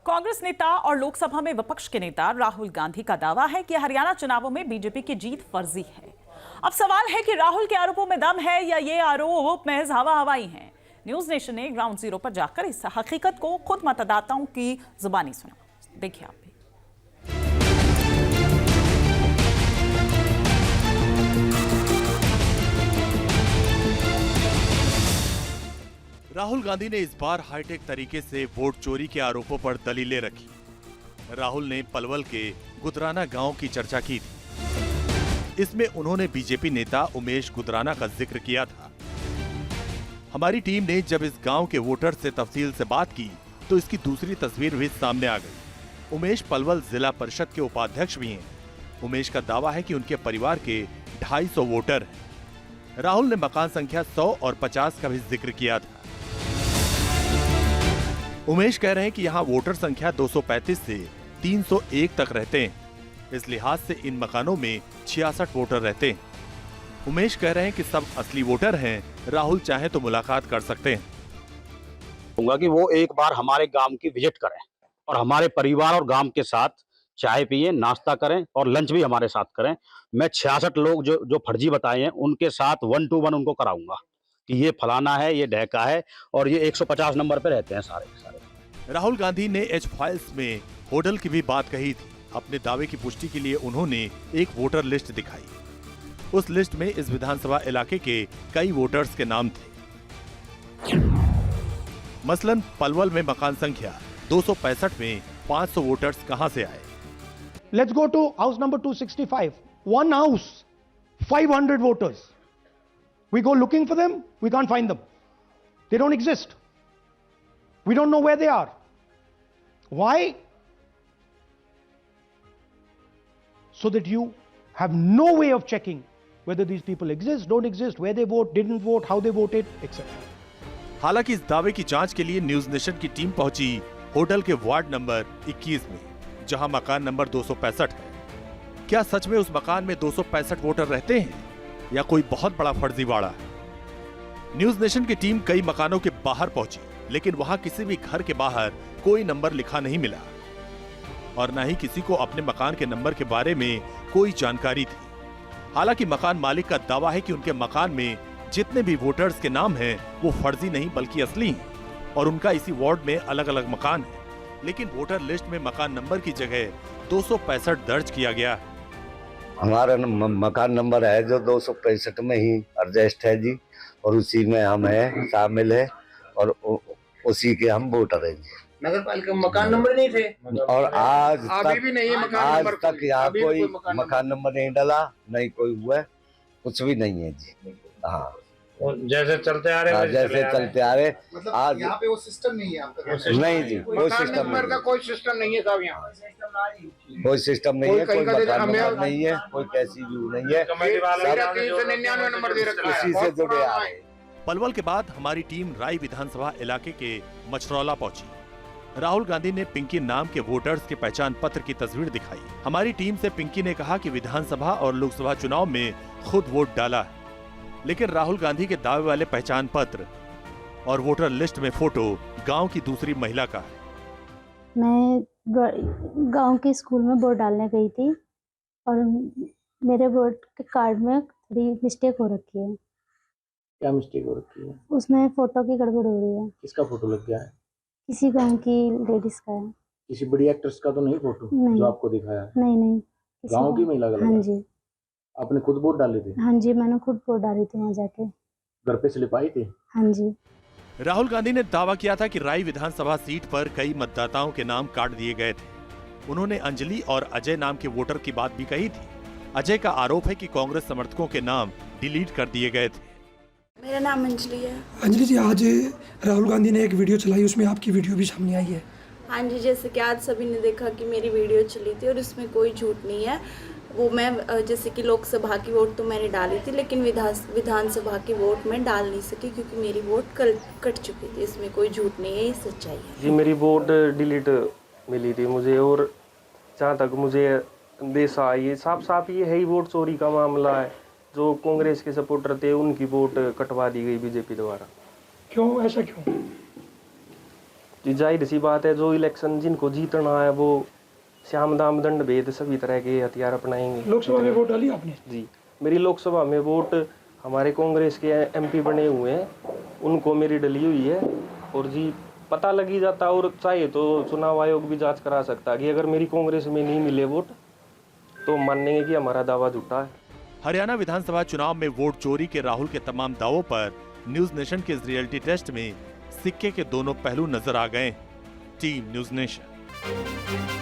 कांग्रेस नेता और लोकसभा में विपक्ष के नेता राहुल गांधी का दावा है कि हरियाणा चुनावों में बीजेपी की जीत फर्जी है। अब सवाल है कि राहुल के आरोपों में दम है या ये आरोप महज हवा हवाई हैं। न्यूज नेशन ने ग्राउंड जीरो पर जाकर इस हकीकत को खुद मतदाताओं की जुबानी सुना। देखिए आप भी। राहुल गांधी ने इस बार हाईटेक तरीके से वोट चोरी के आरोपों पर दलीलें रखी। राहुल ने पलवल के गुदराना गांव की चर्चा की थी। इसमें उन्होंने बीजेपी नेता उमेश गुदराना का जिक्र किया था। हमारी टीम ने जब इस गांव के वोटर से तफसील से बात की तो इसकी दूसरी तस्वीर भी सामने आ गई। उमेश पलवल जिला परिषद के उपाध्यक्ष भी हैं। उमेश का दावा है कि उनके परिवार के 250 वोटर हैं। राहुल ने मकान संख्या 100 और 50 का भी जिक्र किया था। उमेश कह रहे हैं कि यहाँ वोटर संख्या 235 से 301 तक रहते हैं। इस लिहाज से इन मकानों में 66 वोटर रहते हैं। उमेश कह रहे हैं कि सब असली वोटर हैं। राहुल चाहे तो मुलाकात कर सकते हैं। कहूंगा कि वो एक बार हमारे गांव की विजिट करें और हमारे परिवार और गांव के साथ चाय पिए, नाश्ता करें और लंच भी हमारे साथ करें। मैं 66 लोग जो फर्जी बताए हैं उनके साथ 1 to 1 उनको कराऊंगा कि ये फलाना है, ये ढहका है और ये 150 नंबर पे रहते हैं सारे। राहुल गांधी ने एच फाइल्स में होडल की भी बात कही थी। अपने दावे की पुष्टि के लिए उन्होंने एक वोटर लिस्ट दिखाई। उस लिस्ट में इस विधानसभा इलाके के कई वोटर्स के नाम थे। मसलन पलवल में मकान संख्या 265 में 500 वोटर्स कहां से आए? Let's go to house number 265. One house, 500 voters. We go looking for them, we can't find them. They don't exist. We don't know where they are. Why? So that you have no way of checking whether these people exist, don't exist, where they vote, didn't vote, how they voted, etc. हालांकि इस दावे की जांच के लिए news nation की team पहुंची hotel के वार्ड नंबर 21 में, जहां मकान नंबर 265 है। क्या सच में उस मकान में 265 वोटर रहते हैं या कोई बहुत बड़ा फर्जीवाड़ा है? न्यूज नेशन की टीम कई मकानों के बाहर पहुंची, लेकिन वहां किसी भी घर के बाहर कोई नंबर लिखा नहीं मिला और न ही किसी को अपने मकान के नंबर के बारे में कोई जानकारी थी। हालांकि मकान मालिक का दावा है कि उनके मकान में जितने भी वोटर्स के नाम हैं वो फर्जी नहीं बल्कि असली हैं और उनका इसी वार्ड में अलग अलग मकान है। लेकिन वोटर लिस्ट में मकान नंबर की जगह 265 दर्ज किया गया है। हमारा मकान नंबर है जो 265 में ही एडजस्ट है जी, और उसी में हम है शामिल है और उसी के हम वोटर हैं जी। नगर पालिका मकान नंबर नहीं थे और आज अभी भी नहीं है मकान आज नंबर। तक यहाँ कोई मकान नंबर नहीं डाला, नहीं कोई हुआ, कुछ भी नहीं है जी। हाँ, जैसे चलते आ रहे जैसे चलते आ रहे। मतलब आज यहाँ पे वो सिस्टम नहीं है आपका? नहीं जी, कोई सिस्टम नंबर का नहीं, कोई सिस्टम नहीं है साहब यहाँ। कोई सिस्टम नहीं है, कोई मकान हमें नंबर नहीं है, कोई कैसी व्यू नहीं है, 399 नंबर दे रखा है, उसी से जुड़े आ रहे। पलवल के बाद हमारी टीम राय विधानसभा इलाके के मछरौला पहुंची। राहुल गांधी ने पिंकी नाम के वोटर्स के पहचान पत्र की तस्वीर दिखाई। हमारी टीम से पिंकी ने कहा कि विधानसभा और लोकसभा चुनाव में खुद वोट डाला है, लेकिन राहुल गांधी के दावे वाले पहचान पत्र और वोटर लिस्ट में फोटो गांव की दूसरी महिला का है। मैं गांव के स्कूल में वोट डालने गई थी और मेरे वोट के कार्ड में थोड़ी मिस्टेक हो रखी है। क्या मिस्टेक हो रखी है? उसमें फोटो की गड़बड़ हो रही है। किसका फोटो लग गया है? किसी गांव की लेडीज का है। किसी बड़ी एक्ट्रेस का तो नहीं फोटो नहीं। जो आपको दिखाया है? नहीं गांव की महिला का लगा? हाँ जी। आपने खुद वोट डाले थे? हाँ जी, मैंने खुद वोट डाली थी वहाँ जाके। घर पे स्लिप आई थी? हाँ जी। राहुल गांधी ने दावा किया था कि राय विधानसभा सीट पर कई मतदाताओं के नाम काट दिए गए थे। उन्होंने अंजलि और अजय नाम के वोटर की बात भी कही थी। अजय का आरोप है कि कांग्रेस समर्थकों के नाम डिलीट कर दिए गए थे। मेरा नाम अंजलि है। अंजलि जी, आज राहुल गांधी ने एक वीडियो चलाई, उसमें आपकी वीडियो भी सामने आई है। हाँ जी, जैसे कि आज सभी ने देखा कि मेरी वीडियो चली थी और इसमें कोई झूठ नहीं है। वो मैं जैसे कि लोकसभा की वोट तो मैंने डाली थी, लेकिन विधानसभा की वोट मैं डाल नहीं सकी क्योंकि मेरी वोट कट चुकी थी। इसमें कोई झूठ नहीं है, ये सच्चाई है जी। मेरी वोट डिलीट मिली थी मुझे, और जहाँ तक मुझे अंदेशा है ये साफ ये है ही वोट चोरी का मामला है। जो कांग्रेस के सपोर्टर थे उनकी वोट कटवा दी गई बीजेपी द्वारा। क्यों, ऐसा क्यों? जी जाहिर सी बात है, जो इलेक्शन जिनको जीतना है वो श्याम दाम दंड भेद सभी तरह के हथियार अपनाएंगे। लोकसभा में वोट डाली आपने? जी, मेरी लोकसभा में वोट हमारे कांग्रेस के एमपी बने हुए हैं, उनको मेरी डली हुई है। और जी पता लगी जाता, और चाहे तो चुनाव आयोग भी जांच करा सकता कि अगर मेरी कांग्रेस में नहीं मिले वोट तो मानेंगे कि हमारा दावा झूठा है। हरियाणा विधानसभा चुनाव में वोट चोरी के राहुल के तमाम दावों पर न्यूज नेशन के इस रियलिटी टेस्ट में सिक्के के दोनों पहलू नजर आ गए। Team news nation.